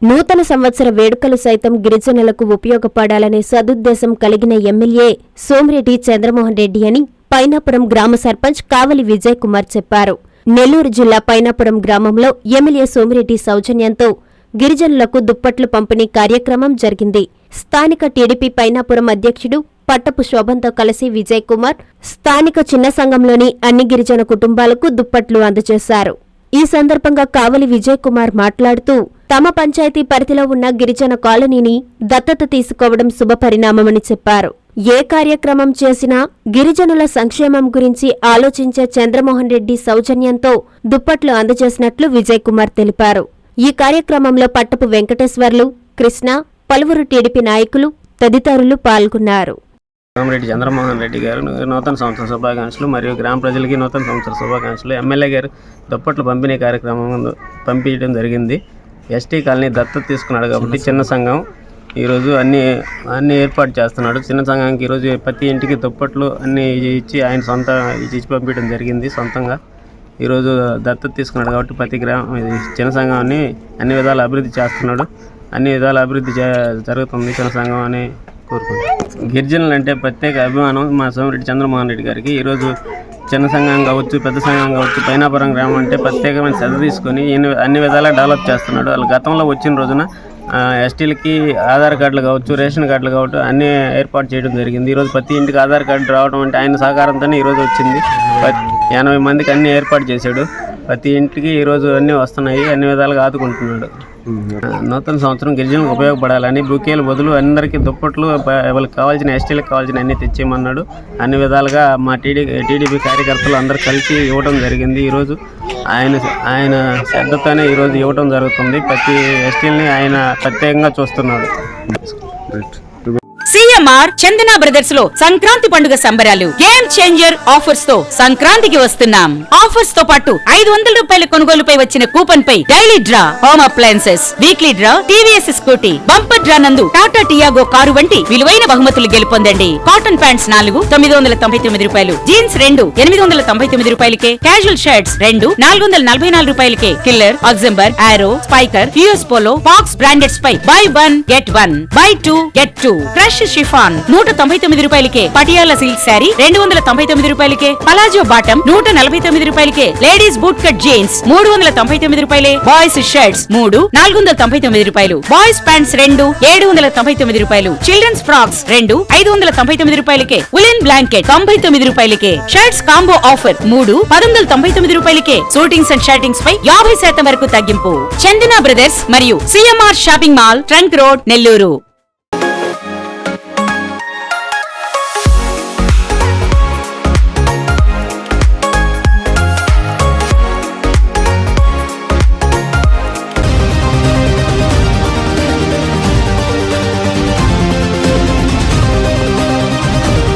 నూతన సంవత్సర వేడుకలు సైతం గిరిజనులకు ఉపయోగపడాలనే సదుద్దేశం కలిగిన ఎమ్మెల్యే సోమిరెడ్డి చంద్రమోహన్ రెడ్డి అని పైనాపురం గ్రామ సర్పంచ్ కావలి విజయ్ కుమార్ చెప్పారు. నెల్లూరు జిల్లా పైనాపురం గ్రామంలో ఎమ్మెల్యే సోమిరెడ్డి సౌజన్యంతో గిరిజనులకు దుప్పట్లు పంపిణీ కార్యక్రమం జరిగింది. స్థానిక టీడీపీ పైనాపురం అధ్యక్షుడు పట్టపు శోభంతో కలిసి విజయ్ కుమార్ స్థానిక చిన్న సంఘంలోని అన్ని గిరిజన కుటుంబాలకు దుప్పట్లు అందజేశారు. ఈ సందర్భంగా కావలి విజయ్ కుమార్ మాట్లాడుతూ తమ పంచాయతీ పరిధిలో ఉన్న గిరిజన కాలనీని దత్తత తీసుకోవడం శుభపరిణామమని చెప్పారు. ఏ కార్యక్రమం చేసినా గిరిజనుల సంక్షేమం గురించి ఆలోచించే చంద్రమోహన్ రెడ్డి సౌజన్యంతో దుప్పట్లు అందజేసినట్లు విజయ్ కుమార్ తెలిపారు. ఈ కార్యక్రమంలో పట్టపు వెంకటేశ్వర్లు, కృష్ణ, పలువురు టీడీపీ నాయకులు తదితరులు పాల్గొన్నారు. సోమిరెడ్డి చంద్రమోహన్ రెడ్డి గారు నూతన సంవత్సర శుభాకాంక్షలు మరియు గ్రామ ప్రజలకి నూతన సంవత్సర శుభాకాంక్షలు. ఎమ్మెల్యే గారు దుప్పట్లు పంపిణీ కార్యక్రమం పంపించడం జరిగింది. ఎస్టీ కాలనీ దత్తత తీసుకున్నాడు కాబట్టి చిన్న సంఘం ఈరోజు అన్ని ఏర్పాటు చేస్తున్నాడు. చిన్న సంఘానికి ఈరోజు ప్రతి ఇంటికి దుప్పట్లు అన్నీ ఇచ్చి ఆయన ఇచ్చి పంపించడం జరిగింది. సొంతంగా ఈరోజు దత్తత తీసుకున్నాడు కాబట్టి ప్రతి చిన్న సంఘాన్ని అన్ని విధాల అభివృద్ధి చేస్తున్నాడు. అన్ని విధాల అభివృద్ధి జరుగుతుంది చిన్న సంఘం అని కోరుకుంటున్నాను. గిరిజనులు అంటే ప్రత్యేక అభిమానం మా సోమిరెడ్డి చంద్రమోహన్ రెడ్డి గారికి. ఈరోజు చిన్న సంఘం కావచ్చు, పెద్ద సంఘం కావచ్చు, పైనాపురం గ్రామం అంటే ప్రత్యేకమైన శ్రద్ధ తీసుకొని అన్ని విధాలా డెవలప్ చేస్తున్నాడు. వాళ్ళు గతంలో వచ్చిన రోజున ఎస్టీలకి ఆధార్ కార్డులు కావచ్చు, రేషన్ కార్డులు కావచ్చు అన్నీ ఏర్పాటు చేయడం జరిగింది. ఈరోజు ప్రతి ఇంటికి ఆధార్ కార్డు రావడం అంటే ఆయన సహకారంతోనే ఈరోజు వచ్చింది. 80 మందికి అన్నీ ఏర్పాటు చేశాడు. ప్రతి ఇంటికి ఈరోజు అన్నీ వస్తున్నాయి, అన్ని విధాలుగా ఆదుకుంటున్నాడు. నూతన సంవత్సరం గిరిజనులకు ఉపయోగపడాలని బుకేలు బదులు అందరికీ దుప్పట్లు వాళ్ళకి కావాల్సిన ఎస్టీలకు కావాల్సిన అన్నీ తెచ్చేయమన్నాడు. అన్ని విధాలుగా మా టీడీపీ కార్యకర్తలు అందరూ కలిసి ఇవ్వడం జరిగింది. ఈరోజు ఆయన శ్రద్ధతోనే ఈరోజు ఇవ్వడం జరుగుతుంది. ప్రతి ఎస్టీలని ఆయన ప్రత్యేకంగా చూస్తున్నాడు. సిఎంఆర్ చందన బ్రదర్స్ లో సంక్రాంతి పండుగ సంబరాలు గేమ్ చేంజర్ ఆఫర్స్ తో సంక్రాంతికి వస్తున్నాం. ఆఫర్స్ తో పాటు 500 రూపాయల కొనుగోలుపై వచ్చిన కూపన్ పై daily draw home appliances, weekly draw TVS Scooty, bumper draw నందు టాటా టియాగో కారు వంటి విలువైన బహుమతులు గెలుపొందండి. కాటన్ ప్యాంట్స్ 4 999 రూపాయలు, జీన్స్ 2 899 రూపాయలకే, క్యాజువల్ షర్ట్స్ 2 444 రూపాయలకే, కిల్లర్, అగ్జంబర్, Arrow, Spykar, US Polo, box brandeds పై buy 1 get 1 buy 2 get 2, fresh chiffon 199 రూపాయలకే, పటియాలా సిల్క్ శారీ 299 రూపాయలకే, పలాజో బాటం 149 రూపాయలకే, లేడీస్ బూట్ కట్ జీన్స్ 399 రూపాయలే, బాయ్స్ షర్ట్స్ 3 499 రూపాయలు, బాయ్స్ ప్యాంట్స్ 2 799 రూపాయలు, చిల్డ్రన్స్ ఫ్రాక్స్ 2 599 రూపాయలకే, ఉలెన్ బ్లాంకెట్ 99 రూపాయలకే, షర్ట్స్ కాంబో ఆఫర్ 3 1199 రూపాయలకే, షూటింగ్స్ అండ్ షర్టింగ్స్ పై 50% వరకు తగ్గింపు. చందన బ్రదర్స్ మరియు CMR shopping mall, trunk road, Nellore.